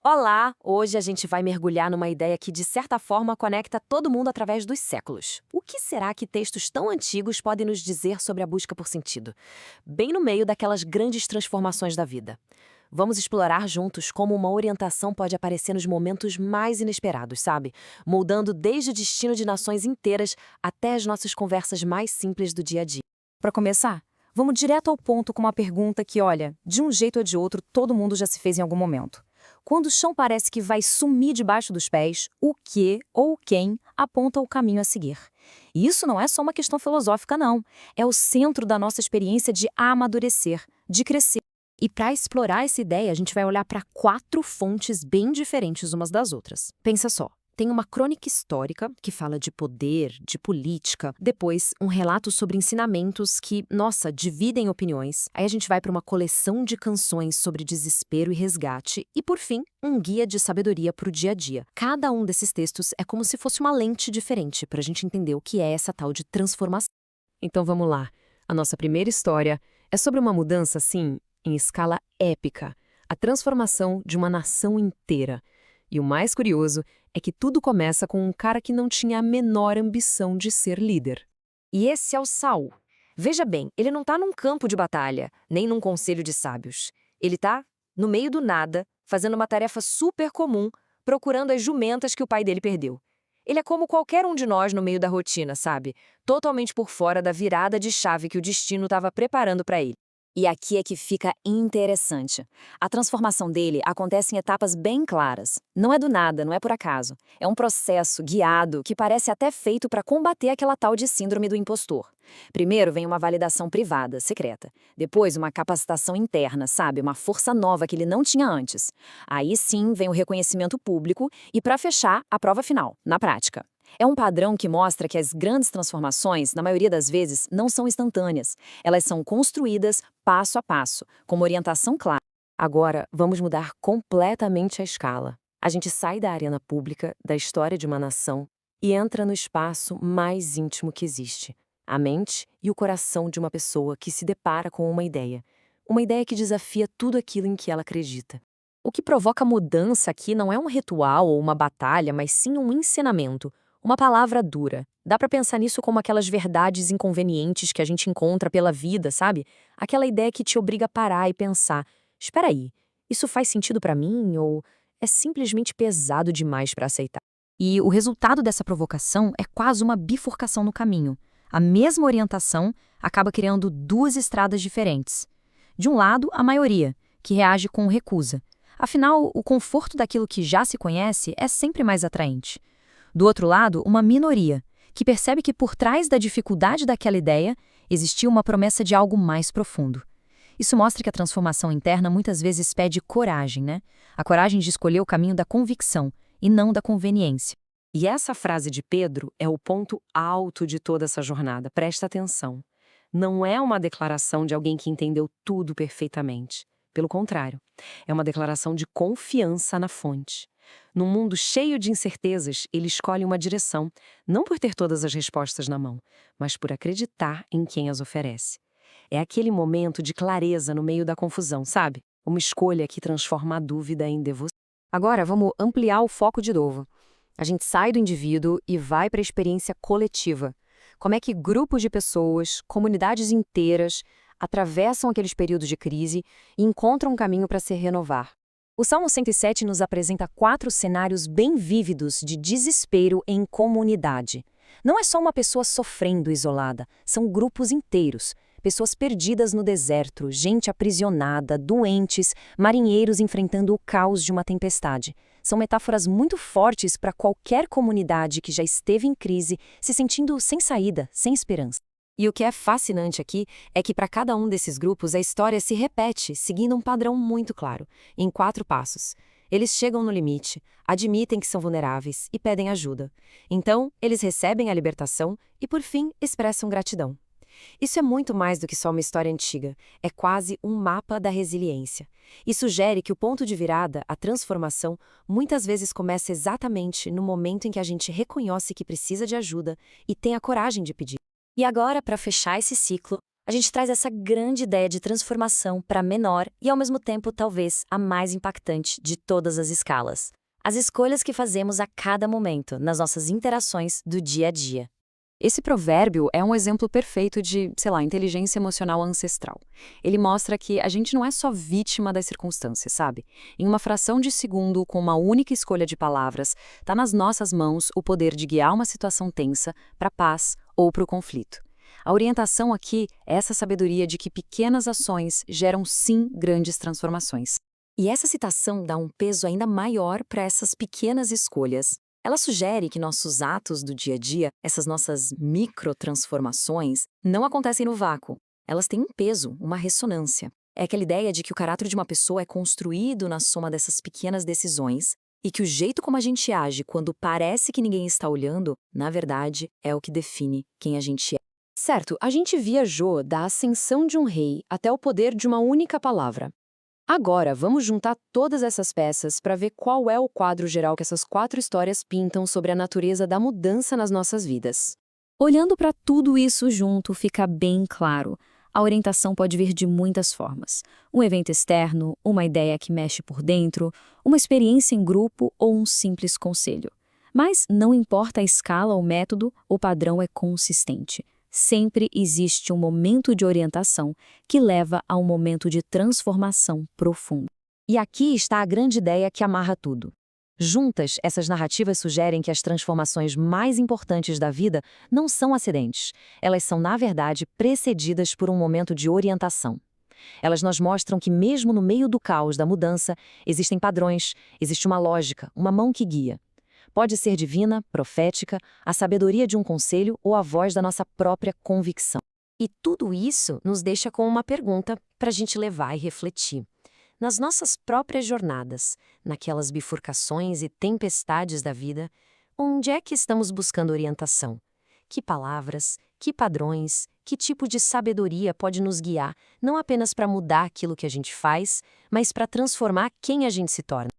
Olá! Hoje a gente vai mergulhar numa ideia que, de certa forma, conecta todo mundo através dos séculos. O que será que textos tão antigos podem nos dizer sobre a busca por sentido? Bem no meio daquelas grandes transformações da vida. Vamos explorar juntos como uma orientação pode aparecer nos momentos mais inesperados, sabe? Moldando desde o destino de nações inteiras até as nossas conversas mais simples do dia a dia. Para começar, vamos direto ao ponto com uma pergunta que, olha, de um jeito ou de outro, todo mundo já se fez em algum momento. Quando o chão parece que vai sumir debaixo dos pés, o que ou quem aponta o caminho a seguir? E isso não é só uma questão filosófica, não. É o centro da nossa experiência de amadurecer, de crescer. E para explorar essa ideia, a gente vai olhar para 4 fontes bem diferentes umas das outras. Pensa só. Tem uma crônica histórica que fala de poder, de política. Depois, um relato sobre ensinamentos que, nossa, dividem opiniões. Aí a gente vai para uma coleção de canções sobre desespero e resgate. E, por fim, um guia de sabedoria para o dia a dia. Cada um desses textos é como se fosse uma lente diferente para a gente entender o que é essa tal de transformação. Então vamos lá. A nossa primeira história é sobre uma mudança, assim, em escala épica. A transformação de uma nação inteira. E o mais curioso é que tudo começa com um cara que não tinha a menor ambição de ser líder. E esse é o Saul. Veja bem, ele não está num campo de batalha, nem num conselho de sábios. Ele está no meio do nada, fazendo uma tarefa super comum, procurando as jumentas que o pai dele perdeu. Ele é como qualquer um de nós no meio da rotina, sabe? Totalmente por fora da virada de chave que o destino estava preparando para ele. E aqui é que fica interessante. A transformação dele acontece em etapas bem claras. Não é do nada, não é por acaso. É um processo guiado que parece até feito para combater aquela tal de síndrome do impostor. Primeiro vem uma validação privada, secreta. Depois uma capacitação interna, sabe? Uma força nova que ele não tinha antes. Aí sim vem o reconhecimento público e, para fechar, a prova final, na prática. É um padrão que mostra que as grandes transformações, na maioria das vezes, não são instantâneas. Elas são construídas passo a passo, com uma orientação clara. Agora, vamos mudar completamente a escala. A gente sai da arena pública, da história de uma nação, e entra no espaço mais íntimo que existe. A mente e o coração de uma pessoa que se depara com uma ideia. Uma ideia que desafia tudo aquilo em que ela acredita. O que provoca mudança aqui não é um ritual ou uma batalha, mas sim um ensinamento. Uma palavra dura. Dá pra pensar nisso como aquelas verdades inconvenientes que a gente encontra pela vida, sabe? Aquela ideia que te obriga a parar e pensar: espera aí, isso faz sentido pra mim ou é simplesmente pesado demais pra aceitar? E o resultado dessa provocação é quase uma bifurcação no caminho. A mesma orientação acaba criando 2 estradas diferentes. De um lado, a maioria, que reage com recusa. Afinal, o conforto daquilo que já se conhece é sempre mais atraente. Do outro lado, uma minoria, que percebe que por trás da dificuldade daquela ideia existia uma promessa de algo mais profundo. Isso mostra que a transformação interna muitas vezes pede coragem, né? A coragem de escolher o caminho da convicção e não da conveniência. E essa frase de Pedro é o ponto alto de toda essa jornada. Presta atenção. Não é uma declaração de alguém que entendeu tudo perfeitamente. Pelo contrário, é uma declaração de confiança na fonte. Num mundo cheio de incertezas, ele escolhe uma direção, não por ter todas as respostas na mão, mas por acreditar em quem as oferece. É aquele momento de clareza no meio da confusão, sabe? Uma escolha que transforma a dúvida em devoção. Agora, vamos ampliar o foco de novo. A gente sai do indivíduo e vai para a experiência coletiva. Como é que grupos de pessoas, comunidades inteiras, atravessam aqueles períodos de crise e encontram um caminho para se renovar. O Salmo 107 nos apresenta 4 cenários bem vívidos de desespero em comunidade. Não é só uma pessoa sofrendo isolada, são grupos inteiros. Pessoas perdidas no deserto, gente aprisionada, doentes, marinheiros enfrentando o caos de uma tempestade. São metáforas muito fortes para qualquer comunidade que já esteve em crise, se sentindo sem saída, sem esperança. E o que é fascinante aqui é que para cada um desses grupos a história se repete, seguindo um padrão muito claro, em 4 passos. Eles chegam no limite, admitem que são vulneráveis e pedem ajuda. Então, eles recebem a libertação e, por fim, expressam gratidão. Isso é muito mais do que só uma história antiga, é quase um mapa da resiliência. E sugere que o ponto de virada, a transformação, muitas vezes começa exatamente no momento em que a gente reconhece que precisa de ajuda e tem a coragem de pedir. E agora, para fechar esse ciclo, a gente traz essa grande ideia de transformação para a menor e, ao mesmo tempo, talvez a mais impactante de todas as escalas. As escolhas que fazemos a cada momento nas nossas interações do dia a dia. Esse provérbio é um exemplo perfeito de, inteligência emocional ancestral. Ele mostra que a gente não é só vítima das circunstâncias, sabe? Em uma fração de segundo, com uma única escolha de palavras, está nas nossas mãos o poder de guiar uma situação tensa para a paz ou para o conflito. A orientação aqui é essa sabedoria de que pequenas ações geram, sim, grandes transformações. E essa citação dá um peso ainda maior para essas pequenas escolhas. Ela sugere que nossos atos do dia a dia, essas nossas microtransformações, não acontecem no vácuo. Elas têm um peso, uma ressonância. É aquela ideia de que o caráter de uma pessoa é construído na soma dessas pequenas decisões e que o jeito como a gente age quando parece que ninguém está olhando, na verdade, é o que define quem a gente é. Certo, a gente viajou da ascensão de um rei até o poder de uma única palavra. Agora, vamos juntar todas essas peças para ver qual é o quadro geral que essas 4 histórias pintam sobre a natureza da mudança nas nossas vidas. Olhando para tudo isso junto, fica bem claro. A orientação pode vir de muitas formas. Um evento externo, uma ideia que mexe por dentro, uma experiência em grupo ou um simples conselho. Mas não importa a escala ou método, o padrão é consistente. Sempre existe um momento de orientação que leva a um momento de transformação profunda. E aqui está a grande ideia que amarra tudo. Juntas, essas narrativas sugerem que as transformações mais importantes da vida não são acidentes. Elas são, na verdade, precedidas por um momento de orientação. Elas nos mostram que, mesmo no meio do caos da mudança, existem padrões, existe uma lógica, uma mão que guia. Pode ser divina, profética, a sabedoria de um conselho ou a voz da nossa própria convicção. E tudo isso nos deixa com uma pergunta para a gente levar e refletir. Nas nossas próprias jornadas, naquelas bifurcações e tempestades da vida, onde é que estamos buscando orientação? Que palavras, que padrões, que tipo de sabedoria pode nos guiar, não apenas para mudar aquilo que a gente faz, mas para transformar quem a gente se torna?